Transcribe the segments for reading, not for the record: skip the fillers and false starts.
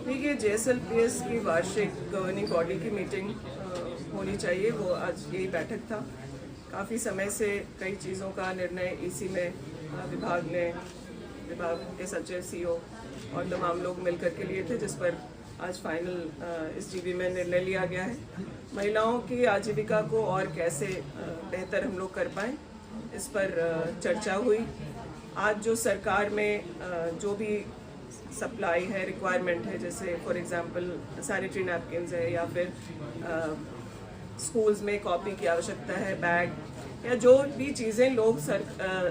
देखिए, JSLPS की वार्षिक गवर्निंग बॉडी की मीटिंग होनी चाहिए, वो आज यही बैठक था। काफ़ी समय से कई चीज़ों का निर्णय इसी में विभाग के सचिव, CEO और तमाम लोग मिलकर के लिए थे, जिस पर आज फाइनल इस GB में निर्णय लिया गया है। महिलाओं की आजीविका को और कैसे बेहतर हम लोग कर पाएँ, इस पर चर्चा हुई। आज जो सरकार में जो भी सप्लाई है, रिक्वायरमेंट है, जैसे फॉर एग्जांपल सैनिटरी नैपकिन्स है या फिर स्कूल्स में कॉपी की आवश्यकता है, बैग या जो भी चीज़ें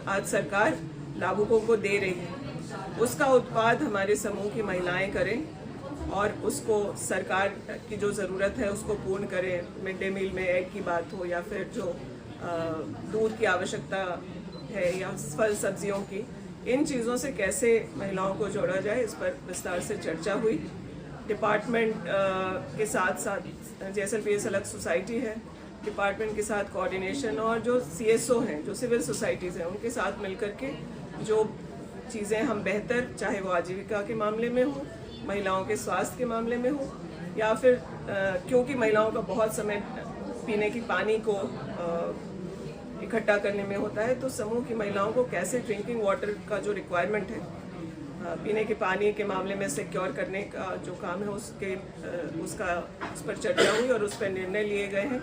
आज सरकार लाभुकों को दे रही है, उसका उत्पाद हमारे समूह की महिलाएं करें और उसको सरकार की जो ज़रूरत है उसको पूर्ण करें। मिड डे मील में एग की बात हो या फिर जो दूध की आवश्यकता है या फल सब्जियों की, इन चीज़ों से कैसे महिलाओं को जोड़ा जाए, इस पर विस्तार से चर्चा हुई। डिपार्टमेंट के साथ साथ JSLPS अलग सोसाइटी है, डिपार्टमेंट के साथ कोऑर्डिनेशन और जो CSO हैं, जो सिविल सोसाइटीज़ हैं, उनके साथ मिलकर के जो चीज़ें हम बेहतर, चाहे वो आजीविका के मामले में हो, महिलाओं के स्वास्थ्य के मामले में हो या फिर क्योंकि महिलाओं का बहुत समय पीने की पानी को इकट्ठा करने में होता है, तो समूह की महिलाओं को कैसे ड्रिंकिंग वाटर का जो रिक्वायरमेंट है, पीने के पानी के मामले में सिक्योर करने का जो काम है उस पर चर्चा हुई और उस पर निर्णय लिए गए हैं।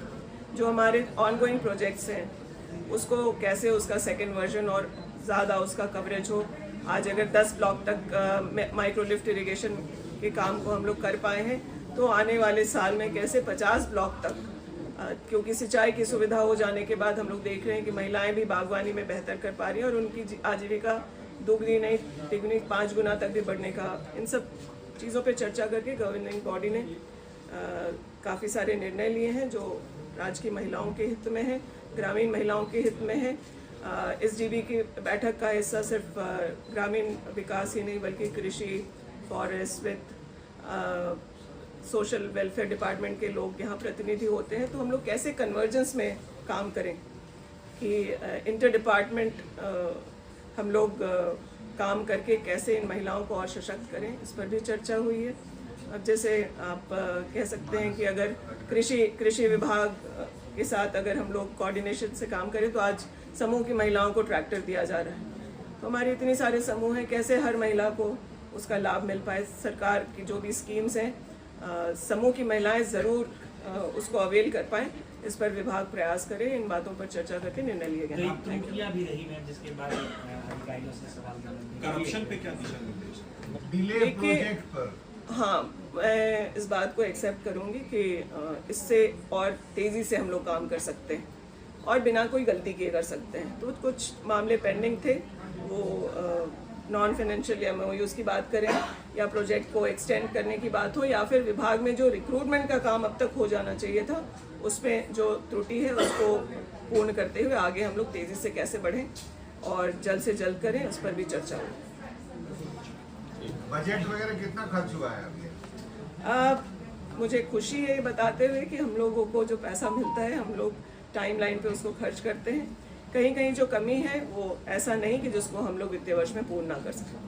जो हमारे ऑनगोइंग प्रोजेक्ट्स हैं उसको कैसे उसका सेकेंड वर्जन और ज़्यादा उसका कवरेज हो। आज अगर 10 ब्लॉक तक माइक्रो लिफ्ट इरिगेशन के काम को हम लोग कर पाए हैं, तो आने वाले साल में कैसे 50 ब्लॉक तक, क्योंकि सिंचाई की सुविधा हो जाने के बाद हम लोग देख रहे हैं कि महिलाएं भी बागवानी में बेहतर कर पा रही हैं और उनकी आजीविका दोगुनी नहीं तिगुनी 5 गुना तक भी बढ़ने का, इन सब चीज़ों पे चर्चा करके गवर्निंग बॉडी ने काफ़ी सारे निर्णय लिए हैं जो राज्य की महिलाओं के हित में है, ग्रामीण महिलाओं के हित में है। इस GB की बैठक का हिस्सा सिर्फ ग्रामीण विकास ही नहीं बल्कि कृषि, फॉरेस्ट, वित्त, सोशल वेलफेयर डिपार्टमेंट के लोग यहाँ प्रतिनिधि होते हैं। तो हम लोग कैसे कन्वर्जेंस में काम करें कि इंटर डिपार्टमेंट हम लोग काम करके कैसे इन महिलाओं को और सशक्त करें, इस पर भी चर्चा हुई है। अब जैसे आप कह सकते हैं कि अगर कृषि विभाग के साथ अगर हम लोग कोऑर्डिनेशन से काम करें, तो आज समूह की महिलाओं को ट्रैक्टर दिया जा रहा है। तो हमारे इतने सारे समूह हैं, कैसे हर महिला को उसका लाभ मिल पाए। सरकार की जो भी स्कीम्स हैं, समूह की महिलाएं ज़रूर उसको अवेल कर पाएँ, इस पर विभाग प्रयास करे। इन बातों पर चर्चा करके निर्णय लिए गए। करप्शन पे क्या दिशा निर्देश? डिले प्रोजेक्ट पर हाँ, मैं इस बात को एक्सेप्ट करूंगी कि इससे और तेज़ी से हम लोग काम कर सकते हैं और बिना कोई गलती किए कर सकते हैं। तो कुछ मामले पेंडिंग थे, वो नॉन फाइनेंशियल MOUs की बात करें या प्रोजेक्ट को एक्सटेंड करने की बात हो या फिर विभाग में जो रिक्रूटमेंट का काम अब तक हो जाना चाहिए था, उसमें जो त्रुटि है उसको पूर्ण करते हुए आगे हम लोग तेज़ी से कैसे बढ़ें और जल्द से जल्द करें, उस पर भी चर्चा हो। बजट वगैरह कितना खर्च हुआ है अभी? मुझे खुशी है बताते हुए कि हम लोगों को जो पैसा मिलता है हम लोग टाइम लाइन पे उसको खर्च करते हैं। कहीं कहीं जो कमी है वो ऐसा नहीं कि जिसको हम लोग वित्तीय वर्ष में पूर्ण ना कर सकें।